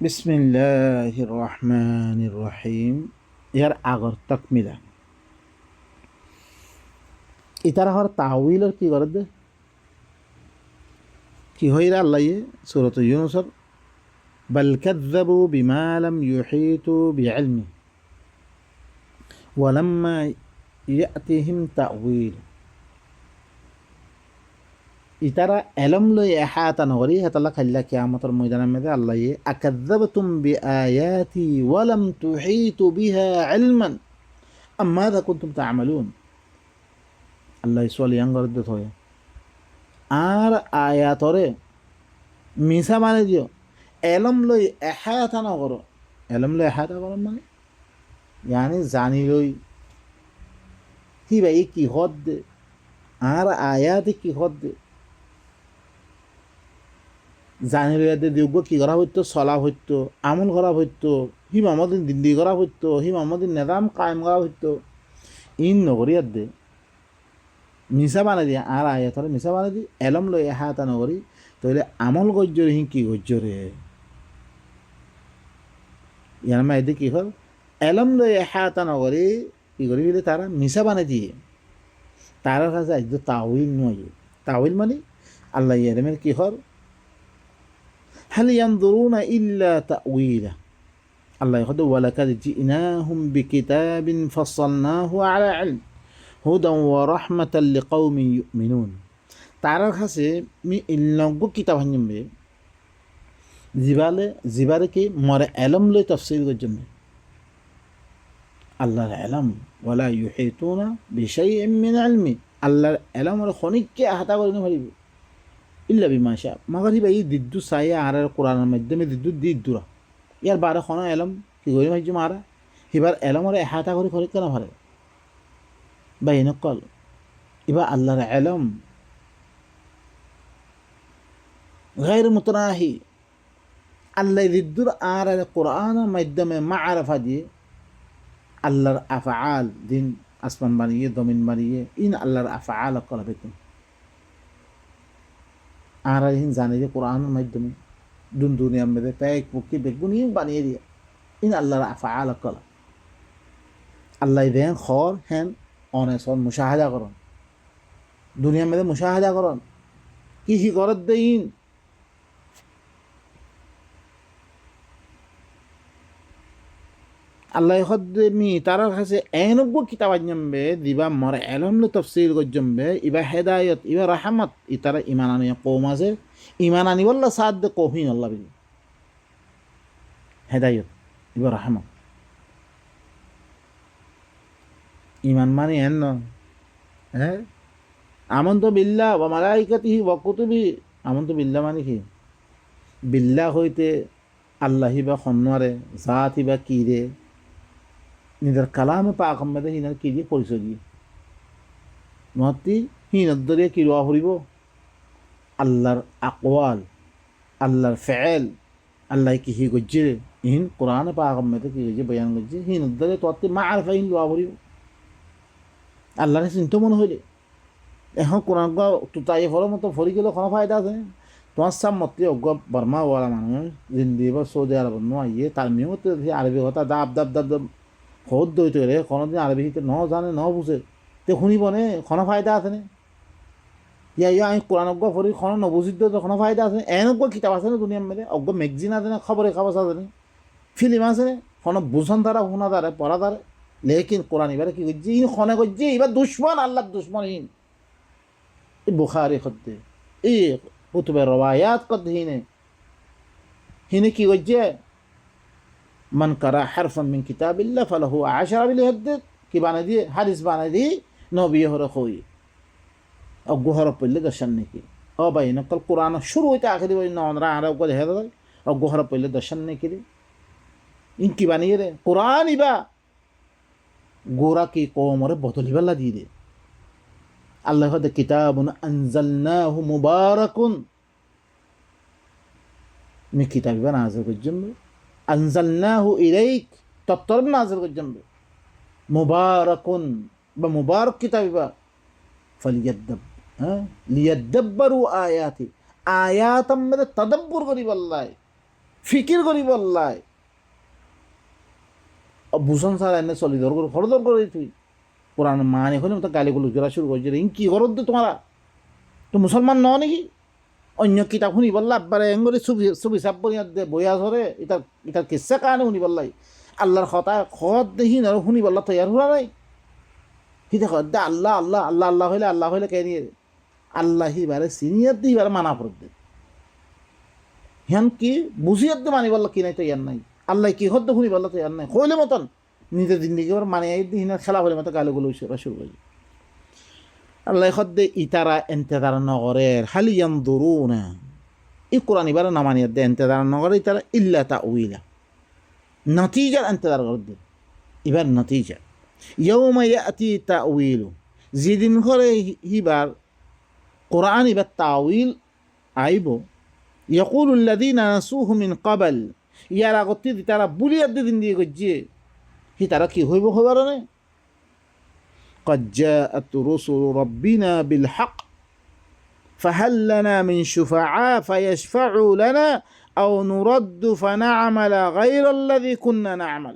বিসমিল্লাহির রহমানির রহিম। ইয়ার আগর তাকমিলা ইতারা হর তাহউইলের কি করে দে কি হইরা আল্লাহ সূরাত ইউনূসর বাল কাযযাবু বিমা লাম ইউহীতু বিইলমি ওয়া লাম্মা ইয়াতিহিম তা'ওয়িল। ইতারা এলম লই এহাতা নগরী হেতাল্লা খাল্লা কিয়ামতের ময়দানের মধ্যে আল্লাহ আকাযযাবতুম বিআয়াতি ওয়া লাম তুহীতু বিহা ইলমান আম মাযা কুনতুম তা'মালুন। আল্লাহ সোয়াল ইয়াঙ্গর দে থয়ে আর আয়াতরে মিসা মানে দিও এলম লই এহাতা নগর। এলম লই এহাতা করো মানে ইয়ানি জানি লই কি ভাই কি হদ দে আর আয়াতে কি হদ দে জানি লইয়া দে দিউগ কি করা হইতো চলা হইতো আমল করা হইতো হি মামদিন দিল্লি করা হইতো হি মামদিন নিজাম কায়েম করা হইতো ইন নগরিয়ার দে মিসা বানাই দিয়ে আর আয়াতরে মিসা বানাই দি এলম লই এহাতা নগরী তাহলে আমল গজ্জরে হি কি গজ্জরে ইয়ার মা এদি কি হল এলম লই এহাতা নগরী কি করি বলে তারা মিসা বানাই দিয়ে তার কাছে আজ তাউইল নয়। তাউইল মানে আল্লাহ ইয়ারমের কি হল হাল ইয়ানজুরুনা ইল্লা তাউইলা। আল্লাহ কত ওয়ালাকাদ জিনাহুম বিকিতাবিন ফাসসালনাহু আলা ইলম হুদান ওয়া রাহমাতাল লিকাউমিন ইউমিনুন। তার কাছে মি ইল্লঙ্গু কিতাব হাঞ্জমবে জিবারে কি মরে এলম লই তাফসীর গজমবে আল্লাহর এলম ওয়ালা ইউহিতুনা বিশাইইন মিন ইলমি। আল্লাহর এলমের খনিককে আহাতা করে না পারিবে ইল্লা বিমা শা। মগর হিবা এই দিদ্দু সাইয়া আর কোরআনের মাধ্যমে দিদ্দু দিদ্দুরা ইয়ার বারে খন এলম কি করি মাইজু মারা হিবার এলমরে আহাতা করে খনিক কেন পারে বাইনকল ইবা আল্লাহর এলম গায়র মুতনাহি। আল্লাহ দিদ্দুর আর কোরআনের মাধ্যমে মাআরিফা দিয়ে আল্লাহর আফআল দিন আসমান বানিয়ে জমিন বানিয়ে ইন আল্লাহর আফআল করা বেতন আর হিন জানে যে কোরআনের মাধ্যমে দুনিয়ার মধ্যে প্যাক পুকি বেগুন ইন বানিয়ে দিয়ে ইন আল্লাহর আফআল করা আল্লাহ দেন খর হেন অনেসন মুশাহাদা করন দুনিয়ার মধ্যে মুশাহাদা করন কি হি করত দেইন আল্লাহ মি তার কাছে এনব্য কিতাব আজমবে দিবা মর এলম তফসিল গজমবে ইবা হেদায়ত ইবা রাহমত ই তারা ইমান আনিয়া কৌম আছে ইমান আনি বললা সাদ দে কহিন আল্লাহ বিল হেদায়ত ইবা রাহমত ইমান মানে এন ন হ্যাঁ আমন্ত বিল্লাহ ওয়া মালাইকাতিহি ওয়া কুতুবিহি। আমন্ত বিল্লাহ মানে কি বিল্লাহ হইতে আল্লাহি বা খন্নারে জাতি বা কি রে নিজের কালামে পাক আহমেদে হিনার কি দিয়ে পরিচয় দিয়ে মহতি হিনত দরে কি রোয়া ফুরিব আল্লাহর আকওয়াল আল্লাহর ফেল আল্লাহ কি হি গজ্জে ইন কোরআনে পাক আহমেদে কি গজ্জে বয়ান গজ্জে হিনত দরে তোতে মাআরিফা হিন রোয়া ফুরিব আল্লাহর চিন্তা মনে হইলে এখন কোরআন তুতাই ফলের মতো ফরি গেলে কোনো ফায়দা আছে তোমার সাম মতে অজ্ঞ বর্মা ওয়ালা মানুষ জিন্দি বা সৌদি আরব ইয়ে তার মেয়েও আরবি কথা দাব দাব দাব দাব খোদ দই তৈরি কোনোদিন আরবি হিতে ন জানে ন বুঝে তে শুনিব নে কোনো ফায়দা আছে নে ইয়া ইয়া আমি কোরআন অজ্ঞ ফরি কোনো নবুজিত কোনো ফায়দা আছে এনেকুৱা কিতাব আছে না দুনিয়ার মেয়েদের অজ্ঞ ম্যাগজিন আছে না খবরে খাবার আছে না ফিল্ম আছে না কোনো বুঝন দ্বারা শোনা দ্বারা পড়া দ্বারা লেকিন কোরআন এবারে কি করছে ইন খনে করছে এবার দুশ্মন আল্লাহর দুশ্মন ইন এই বুখারি করতে এই কুতুবে রওয়ায়াত করতে হিনে কি করছে মান কারা হারফান মিন কিতাবিল্লাহ ফালাহু আশারা বিল হাদ্দাত কি বানাই দিয়ে হাদিস বানাই দিয়ে নবী হরে কই অজ্ঞ হরফ পড়লে দর্শন নাকি ও ভাই নকল কোরআন শুরু হইতে আখেরি ওই নরা আর অজ্ঞ দেখা যায় অজ্ঞ হরফ পড়লে দর্শন নাকি রে ইন কি বানিয়ে রে কোরআন ইবা গোরা কি কওমরে বদলিবাল্লা দিয়ে দে আল্লাহ হদে কিতাবুন আনজালনাহু মুবারাকুন মি কিতাব ইবা নাযিল করজমবে আনজালনাহু ইলাইক তত্তর নাযিল করজমবে মুবারাকুন বা মুবারক কিতাব ইবা ফালিয়াদ্দাব লিয়াদ্দাব্বারু আয়াতি আয়াতাম মধ্যে তদব্বুর করি বল্লাই ফিকির করি বললাই ভূষণ স্যার এনে চলি ধর করে খরদর করে তুই কোরআন মান এখন তো গালিগুলো জোড়া শুরু করছে ইন কি করত দে তোমারা তো মুসলমান ন নাকি অন্য কিতাব শুনি বললা একবারে এঙ্গরি ছবি চাপ দে বইয়া ধরে ইটার ইটার কিসা কারণে শুনি বললাই আল্লাহর কথা খত দেখি না শুনি বললা তৈয়ার হওয়া নাই সি দেখ দে আল্লাহ আল্লাহ আল্লাহ আল্লাহ হইলে কে নিয়ে আল্লাহ হিবারে সিনিয়র দিয়ে হিবারে মানা পড়ত দে হিয়ান কি বুঝিয়ার দে মানি বললা কি নাই তৈয়ার নাই আল্লাহ কি হদ্দ শুনি বললা তৈয়ার নাই হইলে মতন নিজের জিন্দিগি মানে হিনা খেলা হলে মতো গালিগুলো শুরু করে আল্লাহ হদ্দে ইতারা এন্তেদার নগরের হালি ইয়ানদুরুনা এই কোরআন এবার নামানিয়ার দে এন্তেদার নগরে ইতারা ইল্লা তাউইলা নতিজার এন্তেদার করে দে এবার নতিজা ইয়াউমা ইয়াতি তাউইলু যেদিন করে হিবার কোরআন এবার তাউইল আইব ইয়াকুলু আল্লাযীনা নাসুহু মিন ক্বাবল ইয়ার আগতে তারা বুলিয়ার দিন দিয়ে গজ্জে হি তারা কি হইব খবর নেই قد جاءت رسل ربنا بالحق فهل لنا من شفعاء فيشفعوا لنا أو نرد فنعمل غير الذي كنا نعمل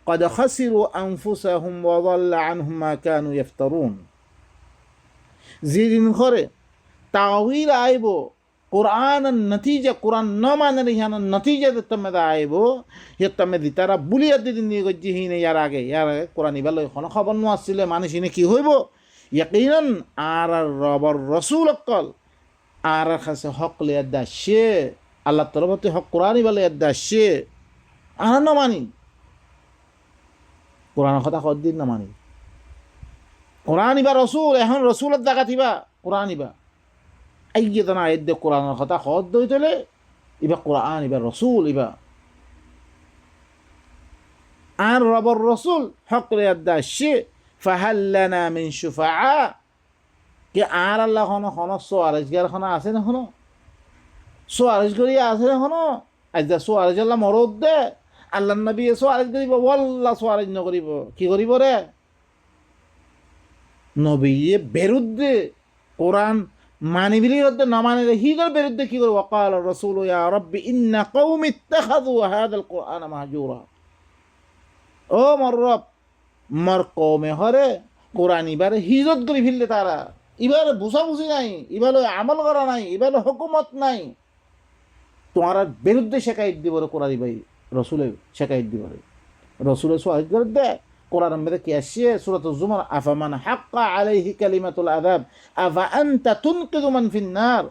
قد خسروا أنفسهم وضل عنهم ما كانوا يفترون زيدين خوري تعويل عيبو قرآن النتيجة قرآن نمان ريحان النتيجة تتمد عيبو يتمد ترى بوليات دين يجهين يراجع قرآن يبلغ خنا خبر نواسيله مانشينه كي هويبو يقينا آر الرب الرسول قال آر خس حق ليدا شيء الله تربته حق قرآن يبلغ يدا شيء أنا نماني قرآن خدا خد دين نماني قرآن يبا رسول إحنا رسول الدعاء تبا قرآن يبا أيضا عيد القرآن الخطأ خد دويتله يبقى قرآن يبقى الرسول يبقى عن رب الرسول حق يبدا الشيء فهل لنا من شفعاء كي عار الله خنا سوارج غير خنا আসেনা خنا سوارج غير আসেনা خنا আজদা سوارج الله مرود দে আল্লাহর নবী سوارج করিব والله سوارج ন করিব কি করিব রে নবী বিরুদ্ধে কোরআন মানি বিরুদ্ধে না মানে হিজর বিরুদ্ধে কি করে ওয়াকাল রাসূল ইয়া রাব্বি ইন্না কওমি ইত্তাখাযু হাযাল কুরআন মাহজুরা ও মোর রব মোর কওমে হরে কোরআন ইবারে হিজরত করে ফেললে তারা ইবারে বুঝাবুঝি নাই ইবারে আমল করা নাই ইবারে হুকুমত নাই তোমার বিরুদ্ধে শেখায়ত দিব রে কোরআন ভাই রাসূলের শেখায়ত দিব রে রাসূলের সওয়াল করে দে কোরআন মধ্যে কি আসছে সূরাতুজ জুমার আফামান হাক্কা আলাইহি কালিমাতুল আযাব আফা আনতা তুনকিযু মান ফিন নার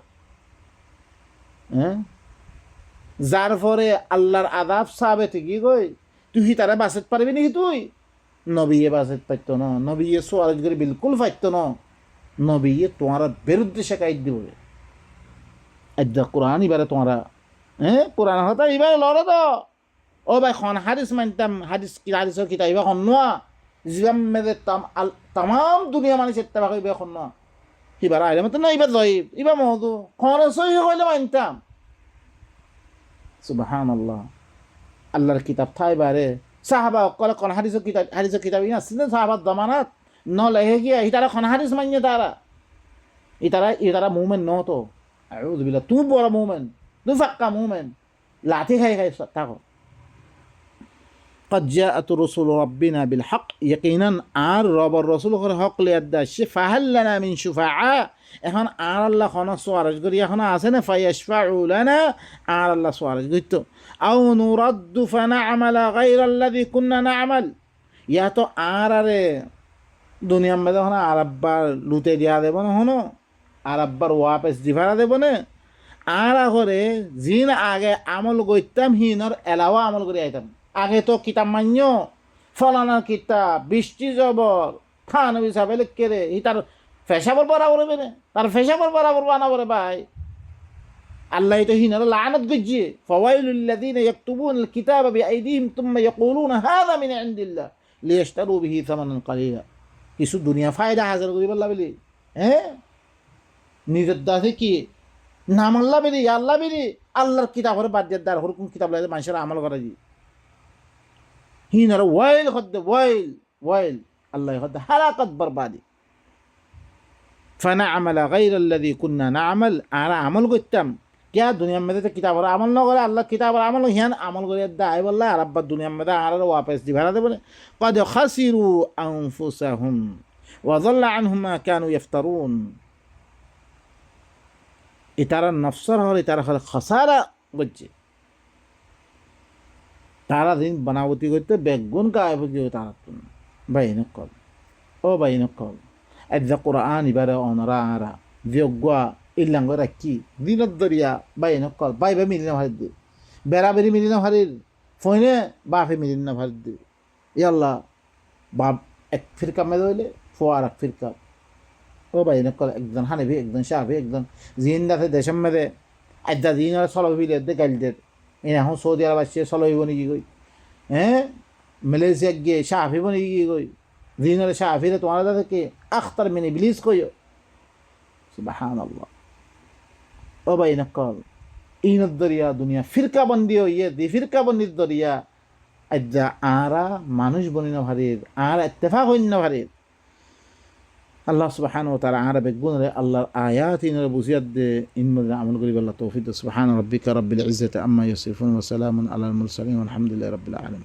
যার পরে আল্লাহর আযাব সাবেত কি কই তুই তারা বাঁচাতে পারবি নাকি তুই নবীয়ে বাঁচাতে পারত না নবীয়ে সওয়াল করে বিলকুল পারত না নবীয়ে তোমার বিরুদ্ধে শেখায়ত দিব আজ্জা কোরআন ইবারে তোমারা কোরআন হতা ইবারে লড়ে তো ও ভাই খন হাদিস মানতাম হাদিসের কিতাব ইবা খন নোয়া জিবাম মেদে তাম দুনিয়া মানে চেষ্টা করিবে এখন না ইবার আইলে মতো না ইবার জয়ীব ইবা মহদু খনে সহি হইলে মানতাম সুবহানাল্লাহ আল্লাহর কিতাব থাইবারে সাহাবা অকলে কোন হাদিসের কিতাব ইনা সিনে সাহাবার জমানাত ন লেহে গিয়া ইতারা খন হাদিস মানিয়ে তারা ইতারা মুমিন ন তো আউযু বিল্লাহ তুই বড় মুমিন তুই ফাক্কা মুমিন লাঠি খাই থাকো قد جاءت رسل ربنا بالحق يقينا আর রবের রাসূল করে হক লিয়াদা সে ফাহাল লানা মিন শুফাআ এখন আর আল্লাহ খানা সুয়ারজ করি এখন আছে না ফায়াশফাউ লানা আর আল্লাহ সুয়ারজ কইতো আও নুরাদ্দু ফানা'মালা গায়রা আল্লাযী কুননা না'মাল ইয়া তো আরে দুনিয়ার মধ্যে এখন আরব্বার লুটে দিয়া দেব না হনো আরব্বার ওয়াপস দিভারা দেব না আর করে জিন আগে আমল কইতাম হিনর এলাওয়া আমল করি আইতাম আগে তো কিতাব মান্য ফলানার কিতাব বৃষ্টি জবর খান হিসাবে লিখে রে ই তার ফেসাবর বরাবর বেনে তার ফেসাবর বরাবর বানাবরে ভাই আল্লাহ তো হিনার লানত গজিয়ে ফাওয়াইলুল লাযিনা ইয়াকতুবুনাল কিতাবা বিআইদিহিম থুম্মা ইয়াকুলুনা হাযা মিন ইনদিল্লাহ লিয়াশতারু বিহি সামানান কালিলা কিছু দুনিয়া ফায়দা হাজার করি বললা বলি নিজের দাসে কি নাম আল্লাহ বেরি আল্লাহ বেরি আল্লাহর কিতাবের বাদ দিয়ে দার হরকুম কিতাব লাগে মানুষের আমল করা জি হিনার ওয়াইল হদ্দে ওয়াইল আল্লাহ হদ্দে হালাকাত বরবাদি ফানা'মালা গায়রা আল্লাযী কুননা না'মাল আর আমল করতাম क्या दुनिया में तो किताब और अमल न करे अल्लाह किताब और अमल हियान अमल करे दाई वल्ला रब्बा दुनिया में आर वापस दिभारा दे बोले قد خسروا أنفسهم وضل عنهم ما كانوا يفترون ইতারা নফসর হল ইতারা হল খসারা বুঝছে তারা দিন বানাবতি করতে বেগুন গায়ে গিয়ে তারা বাইন কল ও বাইন কল এদা কোরআন ইবারে অনরা আরা যোগ্যা ইল্লাঙ্গ রাখি দিনত দরিয়া বাইন কল বাইবে মিলি না ভারিত দি বেড়াবেরি মিলি না ভারির ফইনে বাফে মিলি না ভারিত দি ইয়াল্লাহ বাপ এক ফিরকা মেদ হইলে ফোয়ার এক ফিরকা ও বাইন কল একজন হানিবি একজন শাহবি একজন জিন্দাতে দেশম মেদে আদা দিন আর সলবিলে দে গাইলদের এখন সৌদি আরব আসছে সলবি বনি কি কই হ্যাঁ মালয়েশিয়া গিয়ে শাহফি বনি কি কই দিনের শাহফিরে তোমার থেকে আখতার মিনি ইবলিস কইও সুবহানাল্লাহ ও বাইন কল ইনত দরিয়া দুনিয়া ফিরকা বন্দি হইয়ে দি ফিরকা বন্দির দরিয়া আদা আরা মানুষ বনি না ভারির আর ইত্তেফাক হইন না ভারির আল্লাহ সুবহানাহু ওয়া তাআলা আরা বেগুন রে আল্লাহর আয়াত ইনরে বুঝিয়াত দে ইনমে আমল করি আল্লাহ তৌফিক সুবহান রাব্বিকা রাব্বিল ইজ্জাতি আম্মা ইয়াসিফুন ওয়া সালামুন আলাল মুরসালিন ওয়া আলহামদুলিল্লাহি রাব্বিল আলামিন।